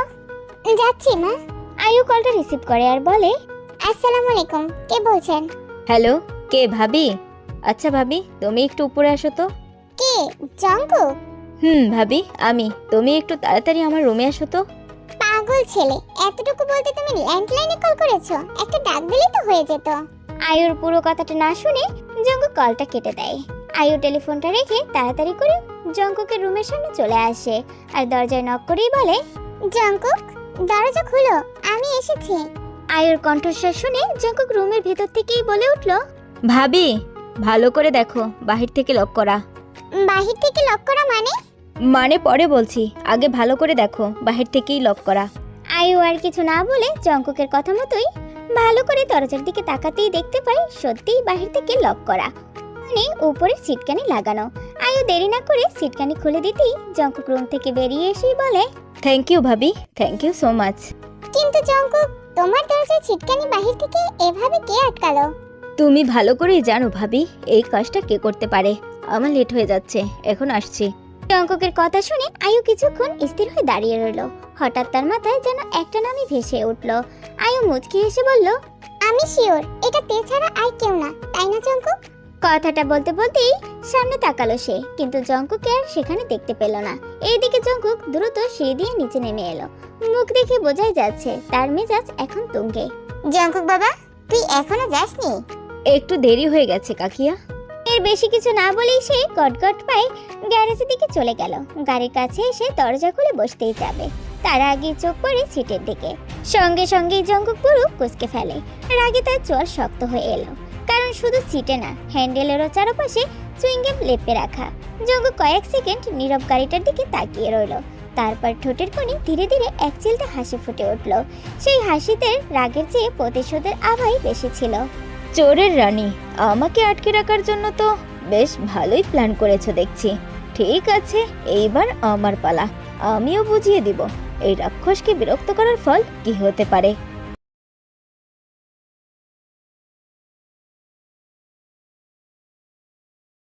যাচ্ছি মা। আয়ু কলটা রিসিভ করে আর বলে, আসসালামু আলাইকুম, কে বলছেন? হ্যালো, কে? ভাবি? আচ্ছা ভাবি, তুমি একটু উপরে আসো তো। কে? জঙ্কুক? ভাবি আমি। তুমি একটু তাড়াতাড়ি আমার রুমে আসো তো। পাগল ছেলে, এতটুকু বলতে তুমি ল্যান্ডলাইনে কল করেছো? একটা ডাক দিলেই তো হয়ে যেত। আয়ুর পুরো কথাটা না শুনে জঙ্কুক কলটা কেটে দেয়। আয়ু টেলিফোনটা রেখে তাড়াতাড়ি করে জঙ্কুকের রুমের সামনে চলে আসে আর দরজায় নক করেই বলে, জঙ্কুক দরজা খুলো, আমি এসেছি। আয়ুর কণ্ঠস্বর শুনে জঙ্কুক রুমের ভেতর থেকেই বলে উঠল, ভাবি, ভালো করে দেখো, বাহির থেকে লক করা। বাহির থেকে লক করা মানে? মানে পরে বলছি, আগে ভালো করে দেখো, বাহির থেকেই লক করা। আয়ু আর কিছু না বলে জঙ্কুকের কথা মতোই ভালো করে দরজার দিকে তাকাতেই দেখতে পায় সত্যিই বাহির থেকে লক করা, মানে উপরে সিটকানি লাগানো। আয়ু দেরি না করে সিটকানি খুলে দিতেই জঙ্কুক রুম থেকে বেরিয়ে এসেই বলে, থ্যাংক ইউ ভাবি, থ্যাংক ইউ সো মাচ। কিন্তু জঙ্কুক, তোমার দরজায় ছিটকানি বাহির থেকে এভাবে কে আটকালো? তুমি ভালো করেই জানো ভাবি, এই কাজটা কে করতে পারে। আমার লেট হয়ে যাচ্ছে, এখন আসছি। জঙ্কুকের কথা শুনে আয়ু কিছুক্ষণ স্থির হয়ে দাঁড়িয়ে রইল। হঠাৎ তার মাথায় যেন একটা নামই ভেসে উঠল। আয়ু মুচকি হেসে বলল, আমি শিওর এটা তে ছাড়া আর কেউ না, তাই না জঙ্কুক? কথাটা বলতে বলতেই সামনে তাকালো সে, কিন্তু জঙ্কুকে আর সেখানে দেখতে পেল না। এইদিকে জঙ্কুক দ্রুত সিঁড়ি দিয়ে নিচে নেমে এলো। মুখ দেখে বোঝাই যাচ্ছে তার মেজাজ এখন তুঙ্গে। জঙ্কুক বাবা, তুই এখনো যাসনি? একটু দেরি হয়ে গেছে কাকিয়া। এর বেশি কিছু না বলেই সে গটগট পায়ে গ্যারেজের দিকে চলে গেল। গাড়ির কাছে এসে দরজা খুলে বসতেই যাবে, তার আগে চোখ পড়ে সিটের দিকে। সঙ্গে সঙ্গেই জঙ্কুক পুরো কুঁচকে ফেলে। রাগে তার চোয়াল শক্ত হয়ে এলো, কারণ শুধু সিটে না, হ্যান্ডেলেরও চারপাশে চুইংগাম লেপে রাখা। জঙ্কুক কয়েক সেকেন্ড নীরব গাড়িটার দিকে তাকিয়ে রইল, তারপর ঠোঁটের কোণে ধীরে ধীরে এক চিলতে হাসি ফুটে উঠল। সেই হাসিতে রাগের চেয়ে প্রতিশোধের আভাই বেশি ছিল। চোরের রানী, আমাকে আটকে রাখার জন্য তো বেশ ভালোই প্ল্যান করেছো দেখছি। ঠিক আছে, এইবার আমার পালা। আমিও বুঝিয়ে দিব এই রাক্ষসকে বিরক্ত করার ফল কি হতে পারে।